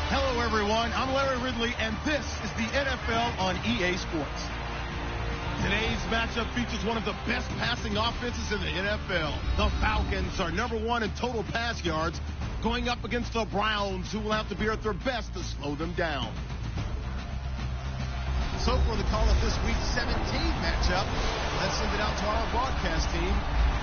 Hello, everyone. I'm Larry Ridley, and this is the NFL on EA Sports. Today's matchup features one of the best passing offenses in the NFL. The Falcons are #1 in total pass yards, going up against the Browns, who will have to be at their best to slow them down. So for the call of this week's 17 matchup, let's send it out to our broadcast team,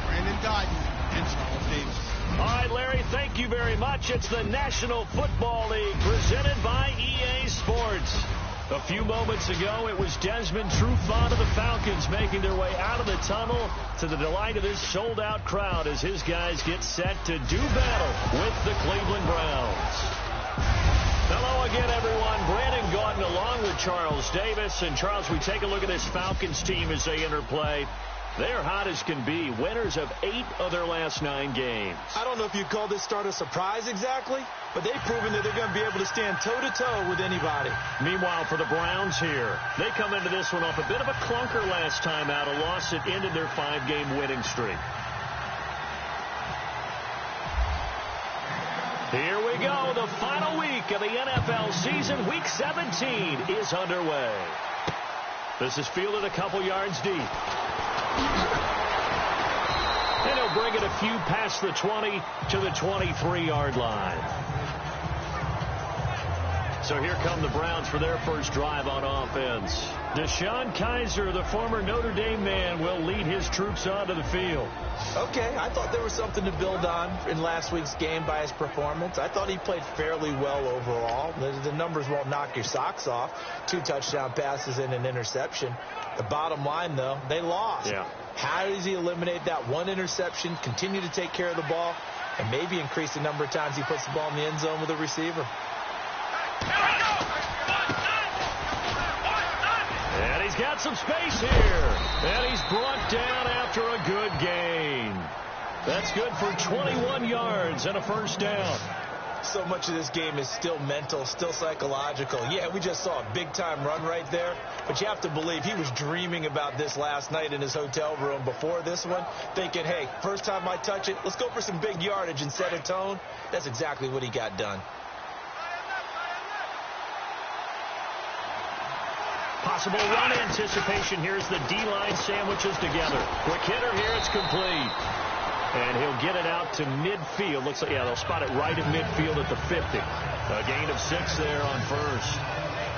Brandon Guyton and Charles Davis. All right, Larry, thank you very much. It's the National Football League presented by EA Sports. A few moments ago, it was Desmond Trufant of the Falcons making their way out of the tunnel to the delight of this sold-out crowd as his guys get set to do battle with the Cleveland Browns. Hello again, everyone. Brandon Guyton along with Charles Davis. And, Charles, we take a look at this Falcons team as they enter play. They're hot as can be, winners of 8 of their last 9 games. I don't know if you'd call this start a surprise exactly, but they've proven that they're going to be able to stand toe-to-toe with anybody. Meanwhile, for the Browns here, they come into this one off a bit of a clunker last time out, a loss that ended their 5-game winning streak. Here we go. The final week of the NFL season, Week 17, is underway. This is fielded a couple yards deep. And he'll bring it a few past the 20 to the 23-yard line. So here come the Browns for their first drive on offense. Deshaun Kaiser, the former Notre Dame man, will lead his troops onto the field. Okay, I thought there was something to build on in last week's game by his performance. I thought he played fairly well overall. The numbers won't knock your socks off. 2 touchdown passes and an interception. The bottom line, though, they lost. Yeah. How does he eliminate that one interception, continue to take care of the ball, and maybe increase the number of times he puts the ball in the end zone with a receiver? And he's got some space here. And he's brought down after a good gain. That's good for 21 yards and a first down. So much of this game is still mental, still psychological. Yeah, we just saw a big-time run right there, but you have to believe he was dreaming about this last night in his hotel room before this one, thinking, hey, first time I touch it, let's go for some big yardage and set a tone. That's exactly what he got done. Possible run anticipation. Here's the D-line sandwiches together. Quick hitter here. It's complete. And he'll get it out to midfield. Looks like, yeah, they'll spot it right at midfield at the 50. A gain of 6 there on first.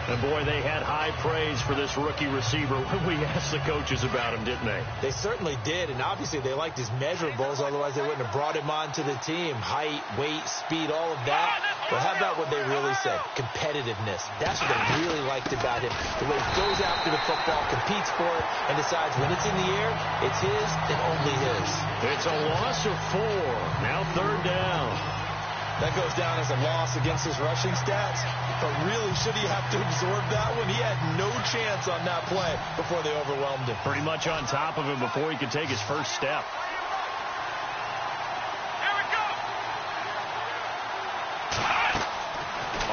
And, boy, they had high praise for this rookie receiver when we asked the coaches about him, didn't they? They certainly did, and obviously they liked his measurables. Otherwise, they wouldn't have brought him onto the team. Height, weight, speed, all of that. But how about what they really said? Competitiveness. That's what they really liked about him. The way he goes after the football, competes for it, and decides when it's in the air, it's his and only his. It's a loss of 4. Now 3rd down. That goes down as a loss against his rushing stats. But really, should he have to absorb that one? He had no chance on that play before they overwhelmed him. Pretty much on top of him before he could take his first step. Here we go.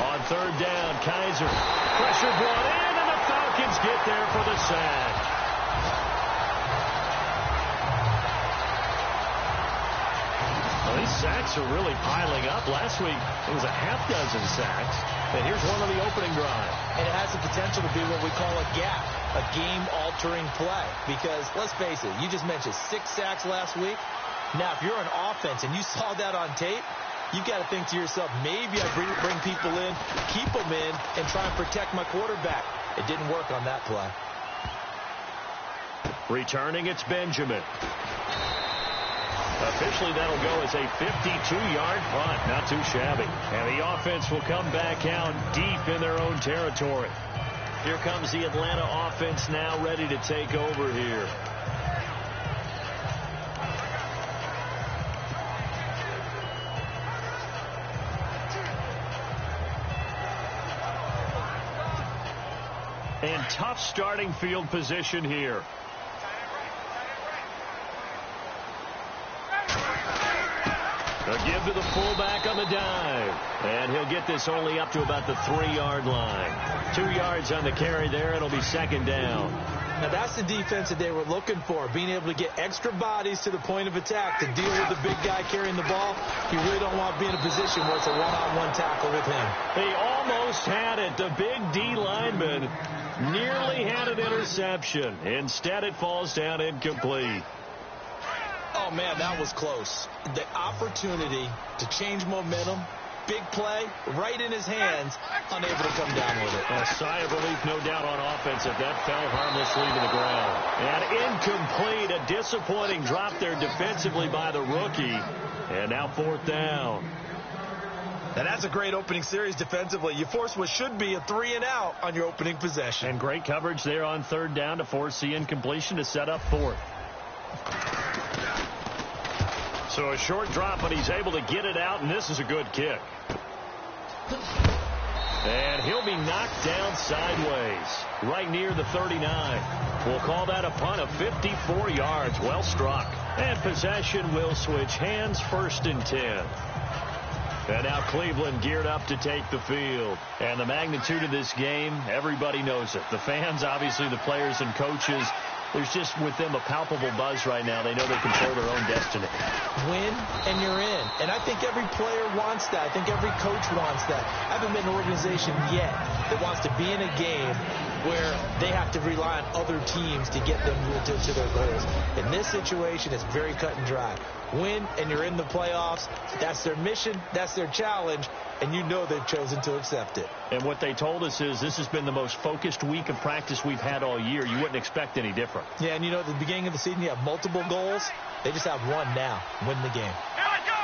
On 3rd down, Kaiser. Pressure brought in, and the Falcons get there for the sack. Well, these sacks are really piling up. Last week, it was a half dozen sacks. And here's one on the opening drive. And it has the potential to be what we call a gap, a game-altering play. Because, let's face it, you just mentioned 6 sacks last week. Now, if you're an offense and you saw that on tape, you've got to think to yourself, maybe I bring people in, keep them in, and try and protect my quarterback. It didn't work on that play. Returning, it's Benjamin. Officially, that'll go as a 52-yard punt. Not too shabby. And the offense will come back out deep in their own territory. Here comes the Atlanta offense now ready to take over here. And tough starting field position here. A give to the fullback on the dive. And he'll get this only up to about the 3-yard line. 2 yards on the carry there. It'll be 2nd down. Now, that's the defense that they were looking for, being able to get extra bodies to the point of attack to deal with the big guy carrying the ball. You really don't want to be in a position where it's a one-on-one tackle with him. They almost had it. The big D lineman nearly had an interception. Instead, it falls down incomplete. Oh, man, that was close. The opportunity to change momentum, big play, right in his hands, unable to come down with it. A sigh of relief, no doubt, on offense if that fell harmlessly to the ground. And incomplete, a disappointing drop there defensively by the rookie. And now 4th down. And that's a great opening series defensively. You force what should be a 3-and-out on your opening possession. And great coverage there on 3rd down to force the incompletion to set up 4th. So a short drop, but he's able to get it out, and this is a good kick. And he'll be knocked down sideways, right near the 39. We'll call that a punt of 54 yards. Well struck. And possession will switch hands, 1st and 10. And now Cleveland geared up to take the field. And the magnitude of this game, everybody knows it. The fans, obviously the players and coaches. There's just with them a palpable buzz right now. They know they control their own destiny. Win and you're in. And I think every player wants that. I think every coach wants that. I haven't been an organization yet that wants to be in a game where they have to rely on other teams to get them to their goals. In this situation, it's very cut and dry. Win and you're in the playoffs. That's their mission. That's their challenge. And you know they've chosen to accept it. And what they told us is this has been the most focused week of practice we've had all year. You wouldn't expect any different. Yeah, and you know at the beginning of the season you have multiple goals. They just have one now. Win the game. Here we go.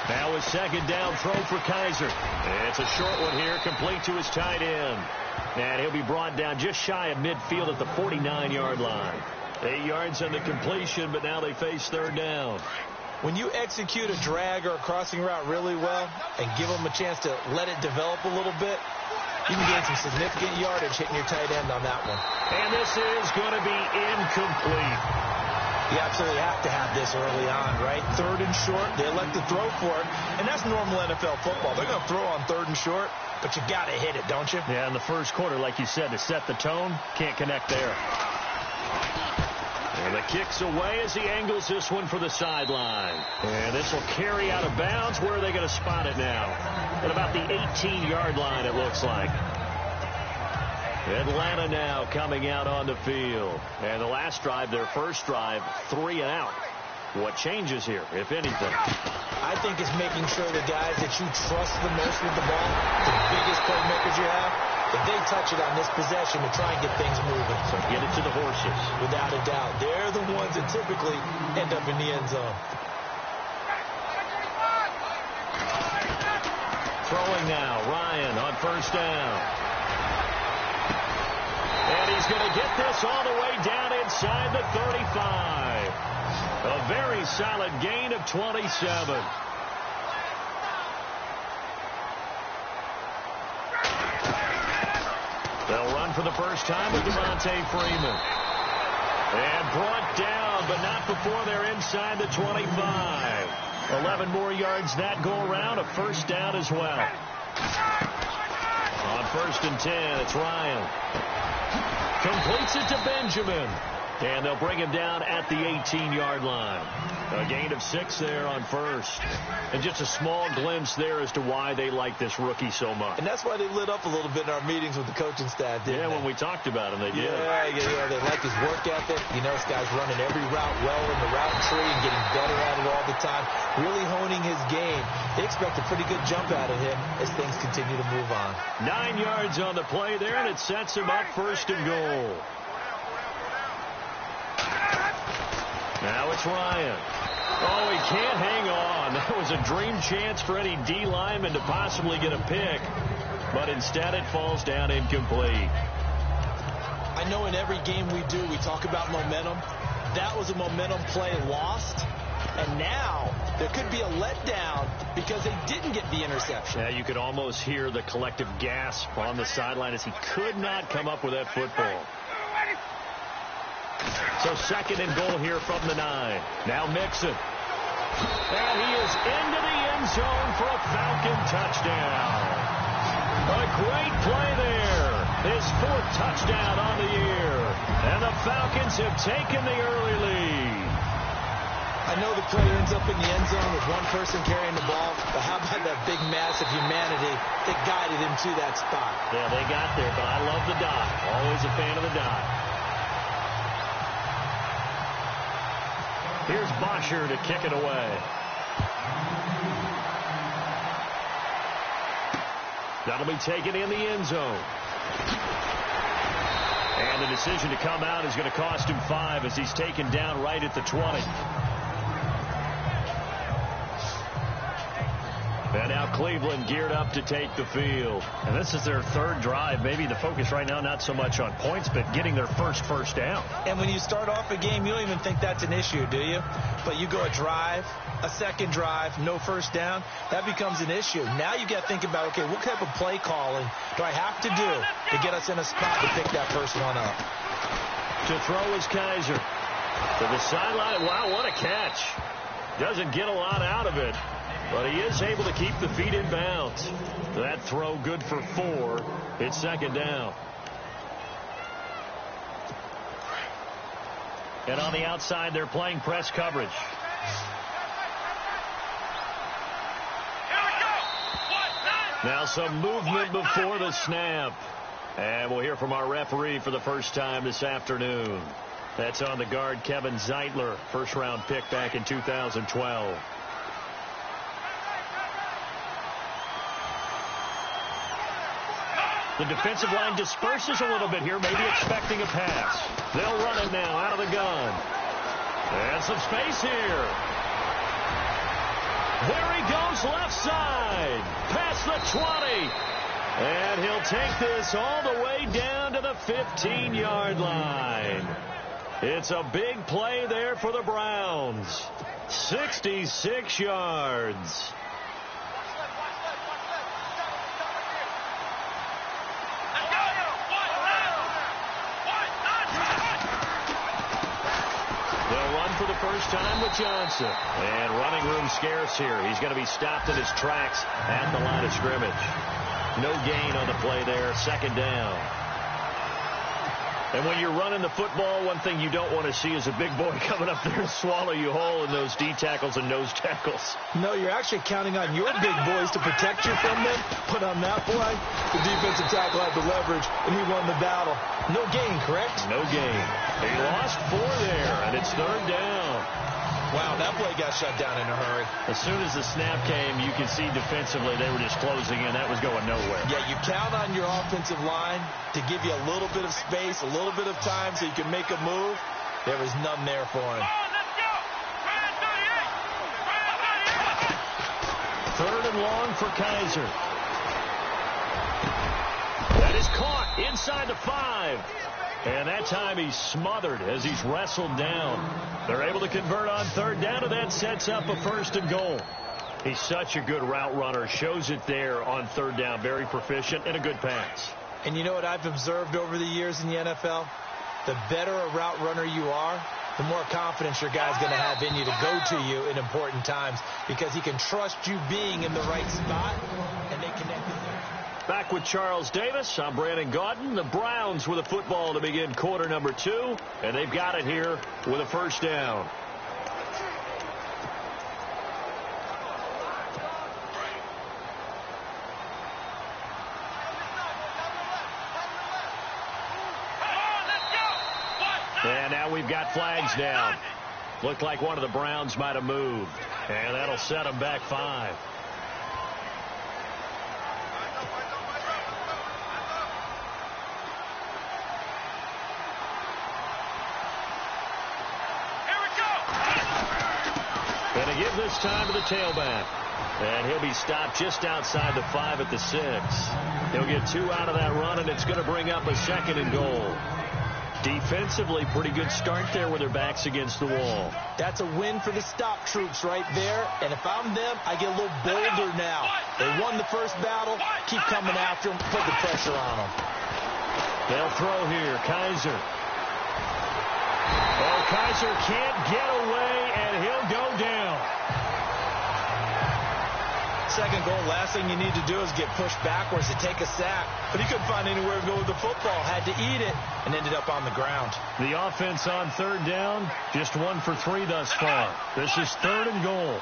Now a 2nd down throw for Kaiser. It's a short one here, complete to his tight end. And he'll be brought down just shy of midfield at the 49-yard line. 8 yards on the completion, but now they face 3rd down. When you execute a drag or a crossing route really well and give them a chance to let it develop a little bit, you can gain some significant yardage hitting your tight end on that one. And this is going to be incomplete. You absolutely have to have this early on, right? 3rd and short, they elect to throw for it, and that's normal NFL football. They're going to throw on 3rd and short, but you got to hit it, don't you? Yeah, in the first quarter, like you said, to set the tone, can't connect there. And the kick's away as he angles this one for the sideline. And this will carry out of bounds. Where are they going to spot it now? At about the 18-yard line, it looks like. Atlanta now coming out on the field. And the last drive, their first drive, 3 and out. What changes here, if anything? I think it's making sure the guys that you trust the most with the ball, the biggest playmakers you have, if they touch it on this possession to try and get things moving. So get it to the horses. Without a doubt. They're the ones that typically end up in the end zone. Throwing now, Ryan on first down. And he's going to get this all the way down inside the 35. A very solid gain of 27. They'll run for the first time with Devontae Freeman. And brought down, but not before they're inside the 25. 11 more yards that go around, a first down as well. On first and 10, it's Ryan. Completes it to Benjamin. And they'll bring him down at the 18-yard line. A gain of 6 there on first. And just a small glimpse there as to why they like this rookie so much. And that's why they lit up a little bit in our meetings with the coaching staff, didn't they? When we talked about him, they did. Yeah, they like his work ethic. You know, this guy's running every route well in the route tree and getting better at it all the time. Really honing his game. They expect a pretty good jump out of him as things continue to move on. 9 yards on the play there, and it sets him up first and goal. Now it's Ryan. Oh, he can't hang on. That was a dream chance for any D lineman to possibly get a pick. But instead it falls down incomplete. I know in every game we do, we talk about momentum. That was a momentum play lost. And now there could be a letdown because they didn't get the interception. Yeah, you could almost hear the collective gasp on the sideline as he could not come up with that football. So second and goal here from the 9. Now Mixon. And he is into the end zone for a Falcon touchdown. A great play there. His 4th touchdown on the year. And the Falcons have taken the early lead. I know the play ends up in the end zone with one person carrying the ball, but how about that big mass of humanity that guided him to that spot? Yeah, they got there, but I love the dot. Always a fan of the dot. Here's Bosher to kick it away. That'll be taken in the end zone. And the decision to come out is going to cost him 5 as he's taken down right at the 20. And now Cleveland geared up to take the field. And this is their 3rd drive. Maybe the focus right now not so much on points, but getting their first down. And when you start off a game, you don't even think that's an issue, do you? But you go a drive, a second drive, no first down, that becomes an issue. Now you got to think about, okay, what type of play calling do I have to do to get us in a spot to pick that first one up? To throw is Kaiser. To the sideline. Wow, what a catch. Doesn't get a lot out of it. But he is able to keep the feet in bounds. That throw good for 4. It's second down. And on the outside, they're playing press coverage. Now some movement before the snap. And we'll hear from our referee for the first time this afternoon. That's on the guard, Kevin Zeitler, first-round pick back in 2012. The defensive line disperses a little bit here, maybe expecting a pass. They'll run it now out of the gun. And some space here. There he goes left side. Past the 20. And he'll take this all the way down to the 15-yard line. It's a big play there for the Browns. 66 yards. For the first time with Johnson. And running room scarce here. He's going to be stopped in his tracks at the line of scrimmage. No gain on the play there. Second down. And when you're running the football, one thing you don't want to see is a big boy coming up there and swallow you whole in those D tackles and nose tackles. No, you're actually counting on your big boys to protect you from them. But on that play, the defensive tackle had the leverage, and he won the battle. No gain, correct? No gain. He lost 4 there, and it's third down. Wow, that play got shut down in a hurry. As soon as the snap came, you could see defensively they were just closing in. That was going nowhere. Yeah, you count on your offensive line to give you a little bit of space, a little bit of time so you can make a move. There was none there for him. Third and long for Kaiser. That is caught inside the 5. And that time he's smothered as he's wrestled down. They're able to convert on third down, and that sets up a first and goal. He's such a good route runner. Shows it there on third down. Very proficient and a good pass. And you know what I've observed over the years in the NFL? The better a route runner you are, the more confidence your guy's going to have in you to go to you in important times because he can trust you being in the right spot, and they connect with there. Back with Charles Davis. I'm Brandon Gaudin. The Browns with a football to begin quarter number 2, and they've got it here with a first down. And now we've got flags down. Looked like one of the Browns might have moved, and that'll set them back 5. And they give this time to the tailback. And he'll be stopped just outside the 5 at the 6. He'll get 2 out of that run, and it's going to bring up a second and goal. Defensively, pretty good start there with their backs against the wall. That's a win for the stop troops right there. And if I'm them, I get a little bolder now. They won the first battle. Keep coming after them. Put the pressure on them. They'll throw here. Kaiser. Oh, Kaiser can't get away, and he'll go down. Second goal, last thing you need to do is get pushed backwards to take a sack. But he couldn't find anywhere to go with the football. Had to eat it and ended up on the ground. The offense on third down, just 1 for 3 thus far. This is third and goal.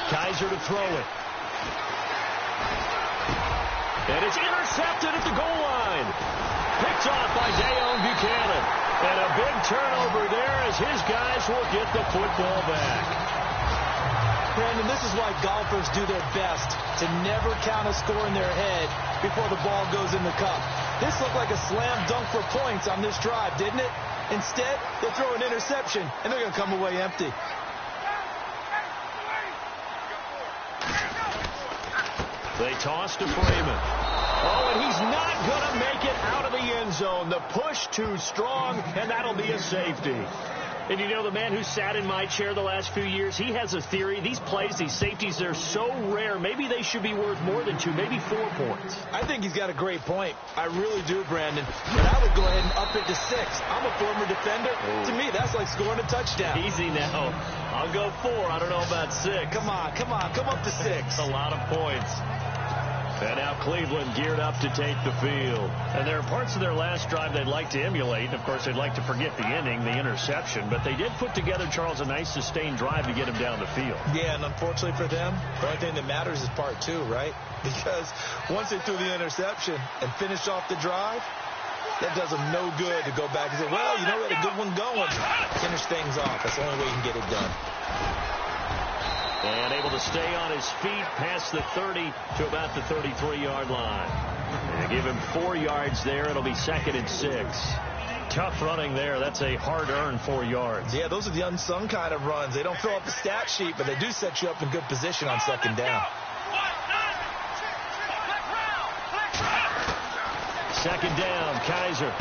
Kaiser to throw it. And it's intercepted at the goal line. Picked off by Dayon Buchanan. And a big turnover there as his guys will get the football back. Brandon, this is why golfers do their best to never count a score in their head before the ball goes in the cup. This looked like a slam dunk for points on this drive, didn't it? Instead, they throw an interception, and they're going to come away empty. They toss to Freeman. Oh, and he's not going to make it out of the end zone. The push too strong, and that'll be a safety. And you know, the man who sat in my chair the last few years, he has a theory. These plays, these safeties, they're so rare. Maybe they should be worth more than 2, maybe 4 points. I think he's got a great point. I really do, Brandon. But I would go ahead and up it to 6. I'm a former defender. Ooh. To me, that's like scoring a touchdown. Easy now. I'll go 4. I don't know about 6. Come on. Come up to 6. A lot of points. And now Cleveland geared up to take the field. And there are parts of their last drive they'd like to emulate. Of course, they'd like to forget the inning, the interception. But they did put together, Charles, a nice sustained drive to get him down the field. Yeah, and unfortunately for them, the only thing that matters is part 2, right? Because once they threw the interception and finished off the drive, that does them no good to go back and say, well, you know, we had a good one going. Finish things off. That's the only way you can get it done. And able to stay on his feet past the 30 to about the 33-yard line. And give him 4 yards there. It'll be 2nd and 6. Tough running there. That's a hard-earned 4 yards. Yeah, those are the unsung kind of runs. They don't fill up the stat sheet, but they do set you up in good position on 2nd down. 2nd down, Kaiser.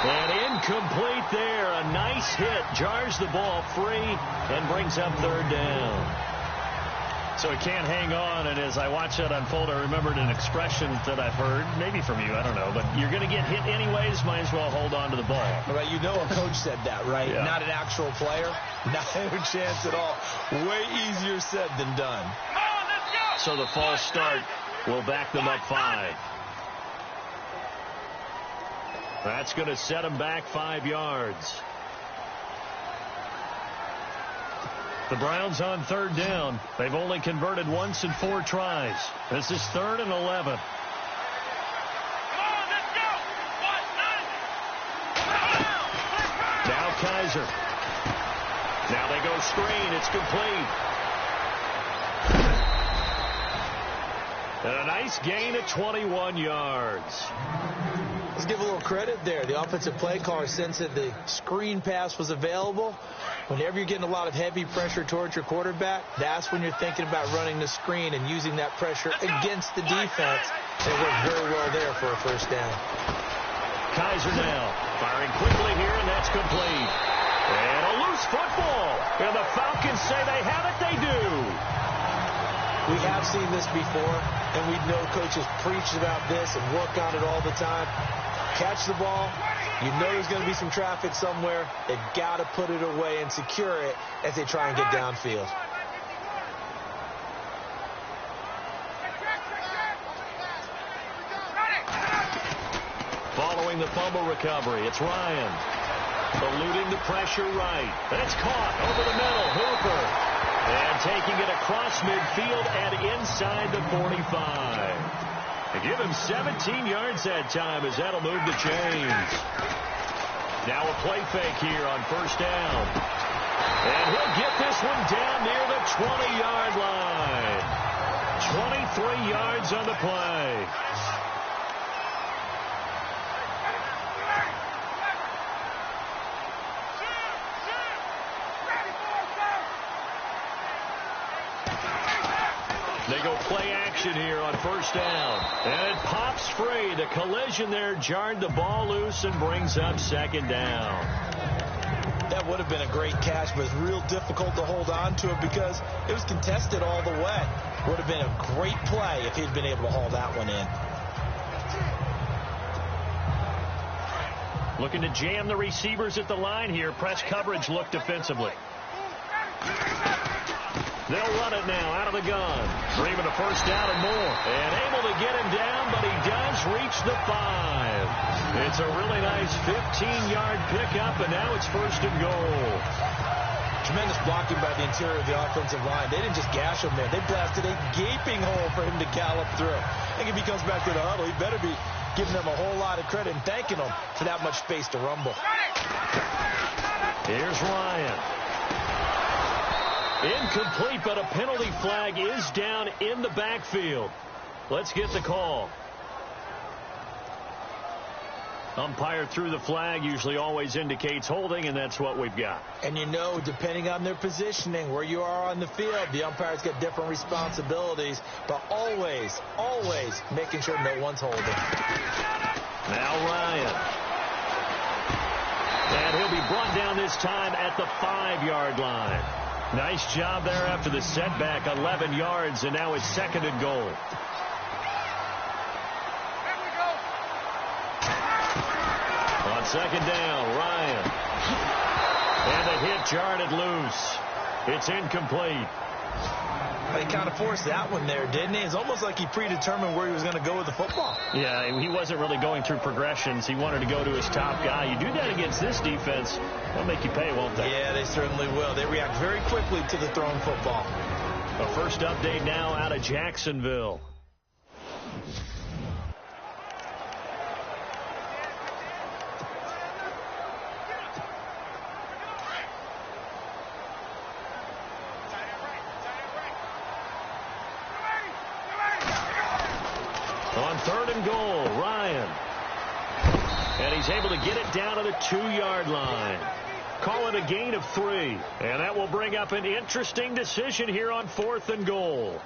And incomplete there. A nice hit. Jars the ball free and brings up 3rd down. So he can't hang on. And as I watch that unfold, I remembered an expression that I've heard, maybe from you, I don't know. But you're going to get hit anyways, might as well hold on to the ball. Well, you know a coach said that, right? Yeah. Not an actual player. Not a chance at all. Way easier said than done. So the false start will back them up 5. That's going to set them back 5 yards. The Browns on 3rd down. They've only converted once in 4 tries. This is 3rd and 11. Kaiser. Now they go screen. It's complete. And a nice gain of 21 yards. Let's give a little credit there. The offensive play caller sensed that the screen pass was available. Whenever you're getting a lot of heavy pressure towards your quarterback, that's when you're thinking about running the screen and using that pressure against the defense. It worked very well there for a first down. Kaiser now firing quickly here, and that's complete. And a loose football. And the Falcons say they have it. They do. We have seen this before, and we know coaches preach about this and work on it all the time. Catch the ball. You know there's going to be some traffic somewhere. They've got to put it away and secure it as they try and get downfield. Following the fumble recovery, it's Ryan. Eluding the pressure right. And it's caught over the middle. Hooper. And taking it across midfield and inside the 45. Give him 17 yards that time as that'll move the chains. Now a play fake here on first down. And he'll get this one down near the 20-yard line. 23 yards on the play. They go play action here on first down. And it pops free. The collision there jarred the ball loose and brings up second down. That would have been a great catch, but it's real difficult to hold on to it because it was contested all the way. Would have been a great play if he'd been able to haul that one in. Looking to jam the receivers at the line here. Press coverage look defensively. They'll run it now out of the gun. Dreaming a first down and more. And able to get him down, but he does reach the 5. It's a really nice 15-yard pickup, and now it's first and goal. Tremendous blocking by the interior of the offensive line. They didn't just gash him there. They blasted a gaping hole for him to gallop through. I think if he comes back to the huddle, he better be giving them a whole lot of credit and thanking them for that much space to rumble. Here's Ryan. Incomplete, but a penalty flag is down in the backfield. Let's get the call. Umpire threw the flag, usually always indicates holding, and that's what we've got. And you know, depending on their positioning, where you are on the field, the umpire's got different responsibilities, but always, always making sure no one's holding. Now Ryan. And he'll be brought down this time at the 5-yard line. Nice job there after the setback, 11 yards, and now it's second and goal. On second down, Ryan. And the hit jarred it loose. It's incomplete. He kind of forced that one there, didn't he? It's almost like he predetermined where he was going to go with the football. Yeah, he wasn't really going through progressions. He wanted to go to his top guy. You do that against this defense, they'll make you pay, won't they? Yeah, they certainly will. They react very quickly to the thrown football. A first update now out of Jacksonville. On third and goal, Ryan. And he's able to get it down to the 2-yard line. Call it a gain of 3. And that will bring up an interesting decision here on fourth and goal.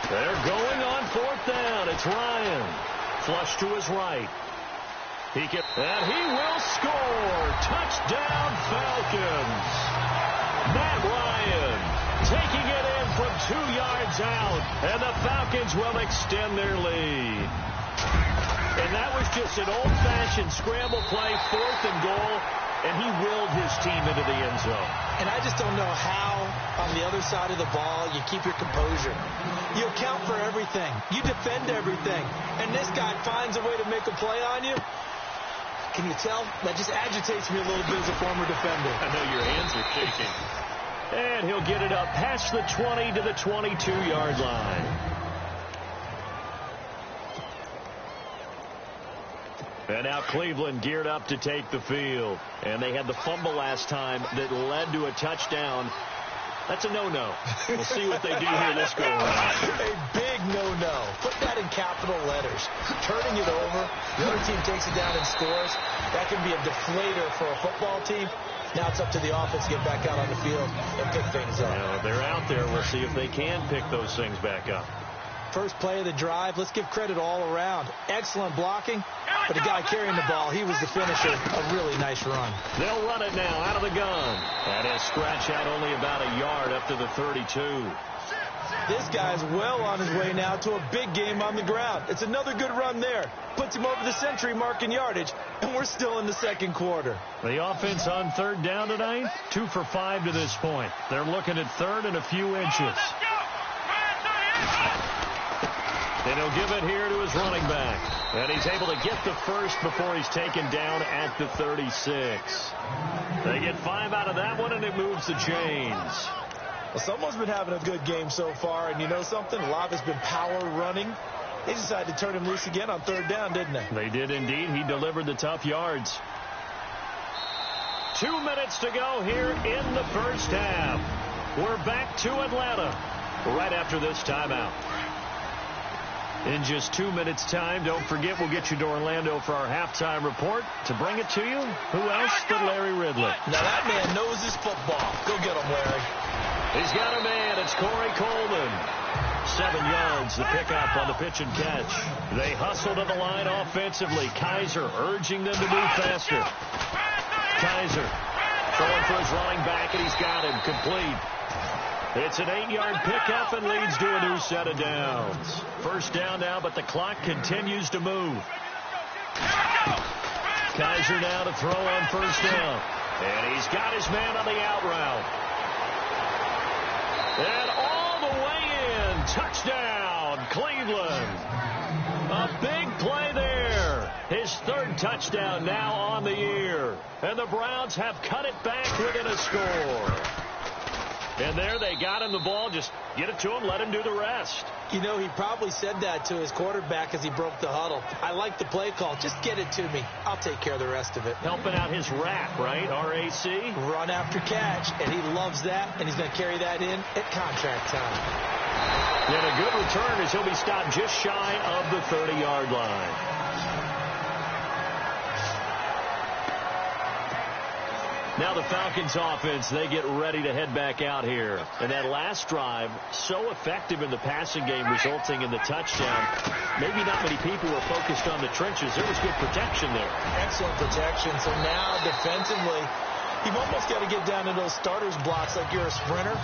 They're going on fourth down. It's Ryan. Flush to his right. And he will score. Touchdown, Falcons. Matt Ryan taking it in from 2 yards out. And the Falcons will extend their lead. And that was just an old-fashioned scramble play, fourth and goal. And he willed his team into the end zone. And I just don't know how, on the other side of the ball, you keep your composure. You account for everything. You defend everything. And this guy finds a way to make a play on you. Can you tell? That just agitates me a little bit as a former defender. I know your hands are shaking. And he'll get it up past the 20 to the 22-yard line. And now Cleveland geared up to take the field. And they had the fumble last time that led to a touchdown. That's a no-no. We'll see what they do here this go around. A big no-no. Put that in capital letters. Turning it over, the other team takes it down and scores. That can be a deflator for a football team. Now it's up to the offense to get back out on the field and pick things up. Now, they're out there. We'll see if they can pick those things back up. First play of the drive. Let's give credit all around. Excellent blocking. But the guy carrying the ball, he was the finisher. A really nice run. They'll run it now out of the gun. That is stretch out only about a yard up to the 32. This guy's well on his way now to a big game on the ground. It's another good run there. Puts him over the century mark in yardage, and we're still in the second quarter. The offense on third down tonight, 2 for 5 to this point. They're looking at third and a few inches. And he'll give it here to his running back. And he's able to get the first before he's taken down at the 36. They get 5 out of that one, and it moves the chains. Well, someone's been having a good game so far, and you know something? A lot has been power running. They decided to turn him loose again on third down, didn't they? They did indeed. He delivered the tough yards. 2 minutes to go here in the first half. We're back to Atlanta right after this timeout. In just 2 minutes' time, don't forget we'll get you to Orlando for our halftime report. To bring it to you, who else but Larry Ridley? Now that man knows his football. Go get him, Larry. He's got a man. It's Corey Coleman. 7 yards, the pickup on the pitch and catch. They hustle to the line offensively. Kaiser urging them to move faster. Kaiser throwing for his running back, and he's got him complete. It's an 8-yard pickup and leads to a new set of downs. First down now, but the clock continues to move. Kaiser now to throw on first down. And he's got his man on the out route. And all the way in. Touchdown, Cleveland. A big play there. His third touchdown now on the year. And the Browns have cut it back within a score. And there they got him the ball. Just get it to him, let him do the rest. You know, he probably said that to his quarterback as he broke the huddle. I like the play call. Just get it to me. I'll take care of the rest of it. Helping out his RAC, right? R-A-C? Run after catch. And he loves that, and he's going to carry that in at contract time. And a good return as he'll be stopped just shy of the 30-yard line. Now the Falcons offense, they get ready to head back out here. And that last drive, so effective in the passing game, resulting in the touchdown. Maybe not many people were focused on the trenches. There was good protection there. Excellent protection. So now defensively, you've almost got to get down to those starters blocks like you're a sprinter.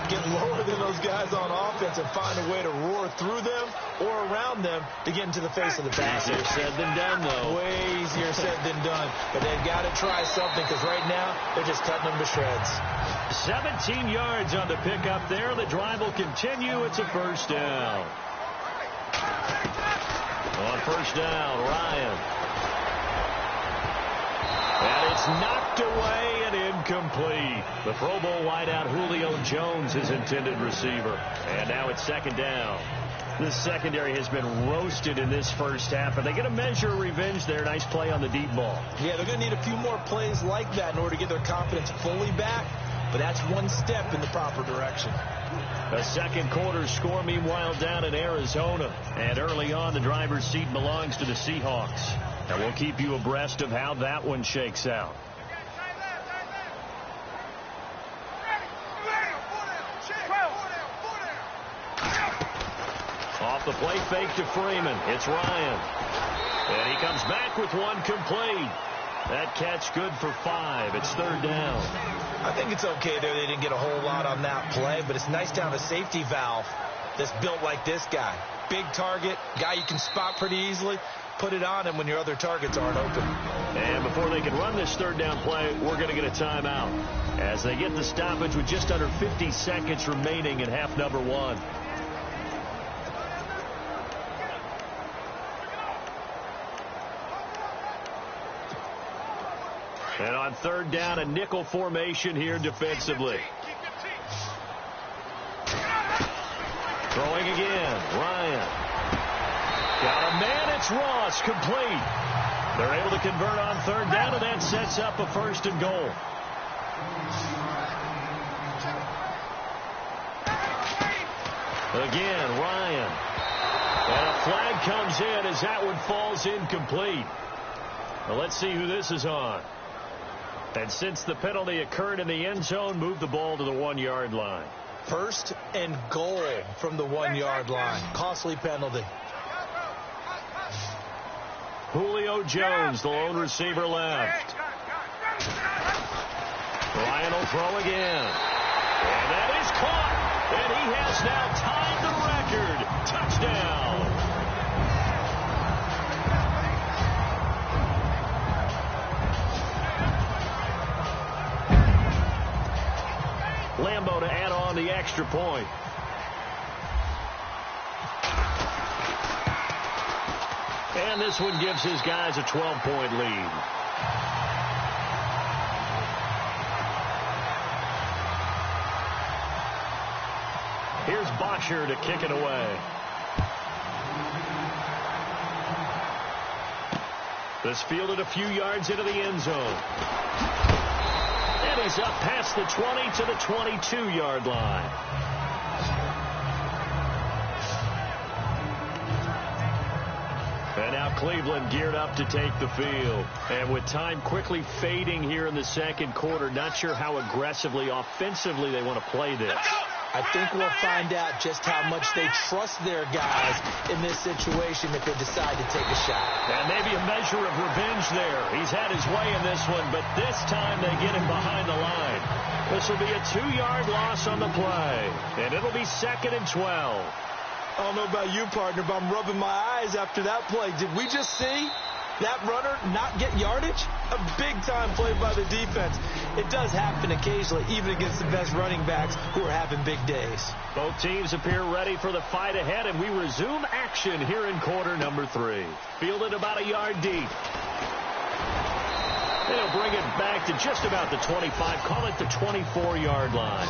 Get lower than those guys on offense and find a way to roar through them or around them to get into the face of the passer. Easier said than done, though. Way easier said than done. But they've got to try something because right now they're just cutting them to shreds. 17 yards on the pickup there. The drive will continue. It's a first down. On first down, Ryan. And it's knocked away and incomplete. The Pro Bowl wideout Julio Jones, his intended receiver. And now it's second down. This secondary has been roasted in this first half. Are they going to measure revenge there? Nice play on the deep ball. Yeah, they're going to need a few more plays like that in order to get their confidence fully back. But that's one step in the proper direction. A second quarter score, meanwhile, down in Arizona. And early on, the driver's seat belongs to the Seahawks. And we'll keep you abreast of how that one shakes out. Off the play fake to Freeman. It's Ryan. And he comes back with one complete. That catch good for 5. It's third down. I think it's okay there. They didn't get a whole lot on that play, but it's nice to have a safety valve that's built like this guy. Big target, guy you can spot pretty easily. Put it on him when your other targets aren't open. And before they can run this third down play, we're going to get a timeout as they get the stoppage with just under 50 seconds remaining in half number 1. And on third down, a nickel formation here defensively. Throwing again, Ryan. Got a man, it's Ross, complete. They're able to convert on third down, and that sets up a 1st and goal. Again, Ryan. And a flag comes in as that one falls incomplete. Well, let's see who this is on. And since the penalty occurred in the end zone, move the ball to the 1-yard line. 1st and goal from the 1-yard line. Costly penalty. Julio Jones, the lone receiver left. Ryan will throw again. And that is caught. And he has now tied the record. Touchdown. Lambeau to add on the extra point. And this one gives his guys a 12-point lead. Here's Bottcher to kick it away. This fielded a few yards into the end zone. And he's up past the 20 to the 22-yard line. And now Cleveland geared up to take the field. And with time quickly fading here in the second quarter, not sure how aggressively, offensively they want to play this. I think we'll find out just how much they trust their guys in this situation if they decide to take a shot. And maybe a measure of revenge there. He's had his way in this one, but this time they get him behind the line. This will be a 2-yard loss on the play, and it'll be 2nd and 12. I don't know about you, partner, but I'm rubbing my eyes after that play. Did we just see that runner not get yardage? A big-time play by the defense. It does happen occasionally, even against the best running backs who are having big days. Both teams appear ready for the fight ahead, and we resume action here in quarter number 3. Fielded about a yard deep. They'll bring it back to just about the 25. Call it the 24-yard line.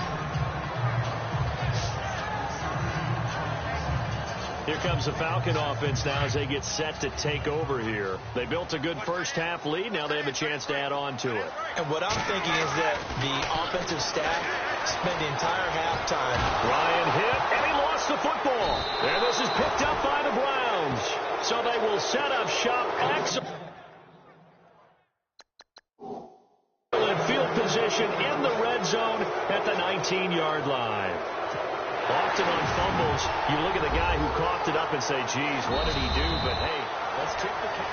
Here comes the Falcon offense now as they get set to take over here. They built a good first-half lead. Now they have a chance to add on to it. And what I'm thinking is that the offensive staff spent the entire halftime. Ryan hit, and he lost the football. And this is picked up by the Browns. So they will set up shop. Excellent field position in the red zone at the 19-yard line. Often on fumbles, you look at the guy who coughed it up and say, geez, what did he do? But, hey, let's kick the kick.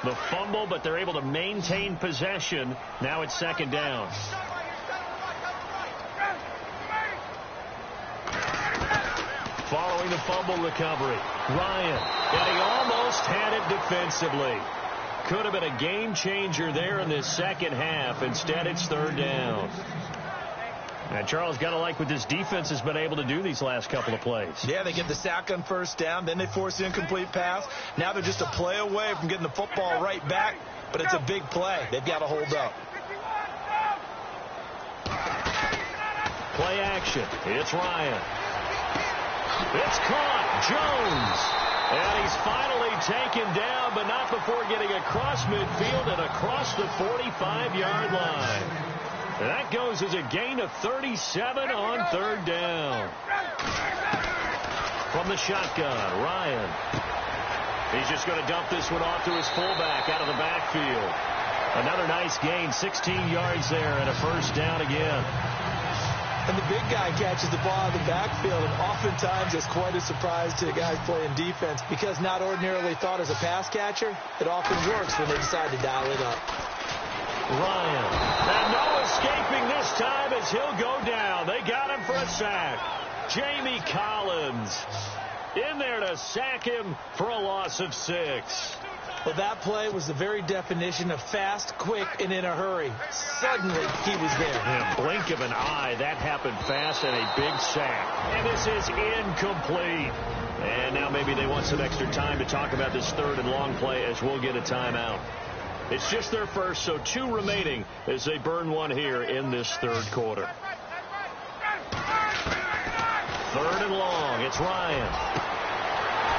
The fumble, but they're able to maintain possession. Now it's 2nd down. Following the fumble recovery, Ryan, and he almost had it defensively. Could have been a game changer there in this second half. Instead, it's 3rd down. And Charles, got to like what this defense has been able to do these last couple of plays. Yeah, they get the sack on 1st down, then they force the incomplete pass. Now they're just a play away from getting the football right back, but it's a big play. They've got to hold up. Play action. It's Ryan. It's caught. Jones. And he's finally taken down, but not before getting across midfield and across the 45-yard line. And that goes as a gain of 37 on 3rd down. From the shotgun, Ryan. He's just going to dump this one off to his fullback out of the backfield. Another nice gain, 16 yards there, and a 1st down again. And the big guy catches the ball out of the backfield, and oftentimes it's quite a surprise to the guys playing defense because not ordinarily thought as a pass catcher, it often works when they decide to dial it up. Ryan. And no escaping this time as he'll go down. They got him for a sack. Jamie Collins in there to sack him for a loss of 6. Well, that play was the very definition of fast, quick, and in a hurry. Suddenly, he was there. In a blink of an eye, that happened fast and a big sack. And this is incomplete. And now maybe they want some extra time to talk about this 3rd and long play as we'll get a timeout. It's just their first, so 2 remaining as they burn one here in this third quarter. 3rd and long. It's Ryan.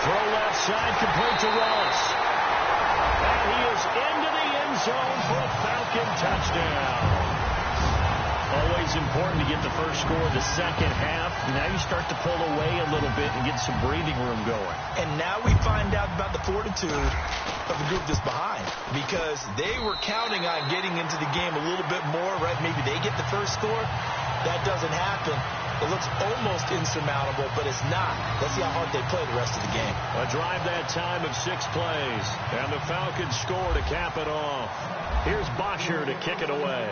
Throw left side, complete to Ross. And he is into the end zone for a Falcon touchdown. Always important to get the first score of the second half. Now you start to pull away a little bit and get some breathing room going. And now we find out about the fortitude of the group that's behind, because they were counting on getting into the game a little bit more, right? Maybe they get the first score. That doesn't happen. It looks almost insurmountable, but it's not. Let's see how hard they play the rest of the game. A drive that time of 6 plays, and the Falcons score to cap it off. Here's Bosher to kick it away.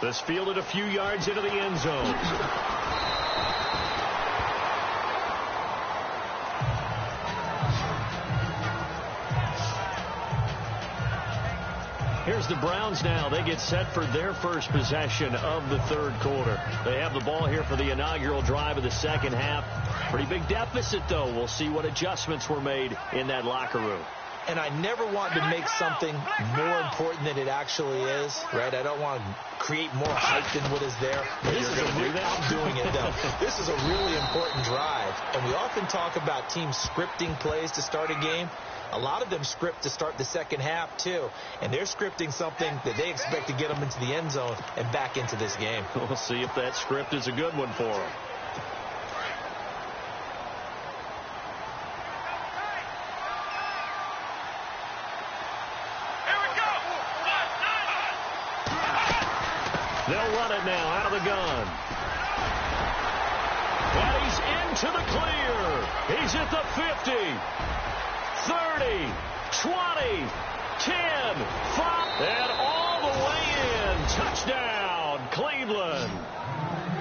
This fielded a few yards into the end zone. Here's the Browns now. They get set for their first possession of the third quarter. They have the ball here for the inaugural drive of the second half. Pretty big deficit, though. We'll see what adjustments were made in that locker room. And I never want to make something more important than it actually is, right? I don't want to create more hype than what is there. This is I'm doing it, though. This is a really important drive. And we often talk about teams scripting plays to start a game. A lot of them script to start the second half, too. And they're scripting something that they expect to get them into the end zone and back into this game. We'll see if that script is a good one for them. They'll run it now out of the gun. And he's into the clear. He's at the 50, 30, 20, 10, 5, and all the way in. Touchdown, Cleveland.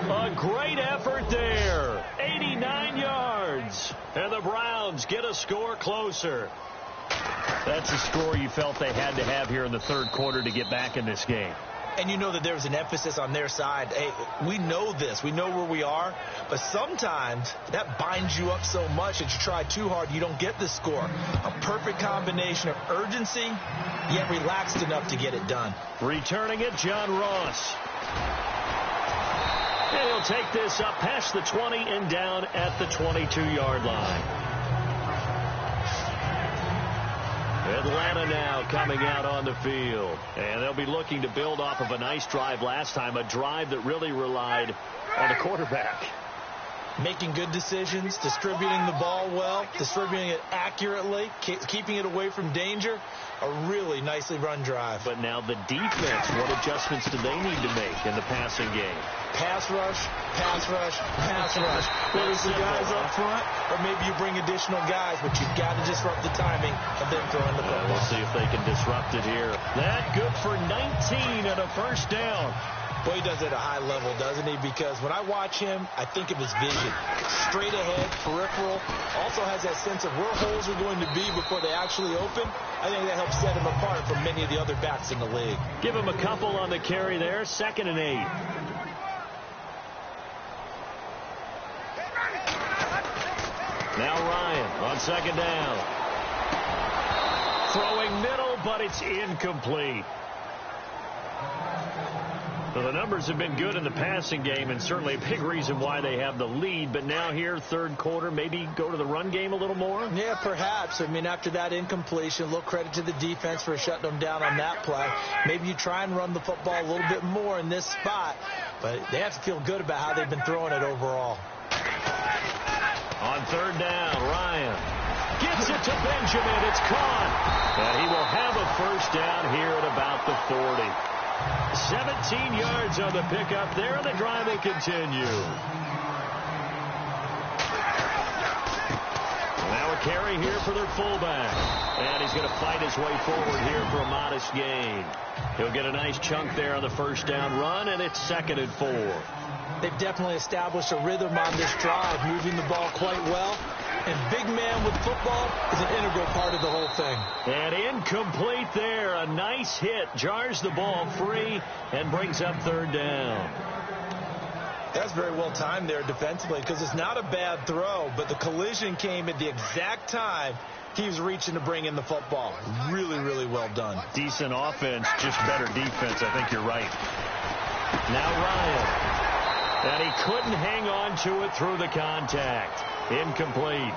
A great effort there. 89 yards. And the Browns get a score closer. That's a score you felt they had to have here in the third quarter to get back in this game. And you know that there was an emphasis on their side. Hey, we know this. We know where we are. But sometimes that binds you up so much that you try too hard, you don't get the score. A perfect combination of urgency, yet relaxed enough to get it done. Returning it, John Ross. And he'll take this up past the 20 and down at the 22-yard line. Atlanta now coming out on the field. And they'll be looking to build off of a nice drive last time, a drive that really relied on the quarterback. Making good decisions, distributing the ball well, distributing it accurately, keeping it away from danger. A really nicely run drive. But now the defense, what adjustments do they need to make in the passing game? Pass rush, pass rush, pass rush. Whether it's the guys up front or maybe you bring additional guys, but you've got to disrupt the timing and then throw in the football. We'll see if they can disrupt it here. That good for 19 and a first down. Boy, he does it at a high level, doesn't he? Because when I watch him, I think of his vision. Straight ahead, peripheral. Also has that sense of where holes are going to be before they actually open. I think that helps set him apart from many of the other backs in the league. Give him a couple on the carry there. 2nd and 8. Now Ryan on 2nd down. Throwing middle, but it's incomplete. Well, the numbers have been good in the passing game, and certainly a big reason why they have the lead. But now here, third quarter, maybe go to the run game a little more? Yeah, perhaps. I mean, after that incompletion, a little credit to the defense for shutting them down on that play. Maybe you try and run the football a little bit more in this spot. But they have to feel good about how they've been throwing it overall. On 3rd down, Ryan gets it to Benjamin. It's caught. And he will have a first down here at about the 40. 17 yards on the pickup there, and the drive will continue. Now a carry here for their fullback. And he's going to fight his way forward here for a modest gain. He'll get a nice chunk there on the first down run, and it's 2nd and 4. They've definitely established a rhythm on this drive, moving the ball quite well. And big man with football is an integral part of the whole thing. And incomplete there. A nice hit. Jars the ball free and brings up 3rd down. That's very well timed there defensively because it's not a bad throw, but the collision came at the exact time he was reaching to bring in the football. Really, really well done. Decent offense, just better defense. I think you're right. Now Ryan. And he couldn't hang on to it through the contact. Incomplete.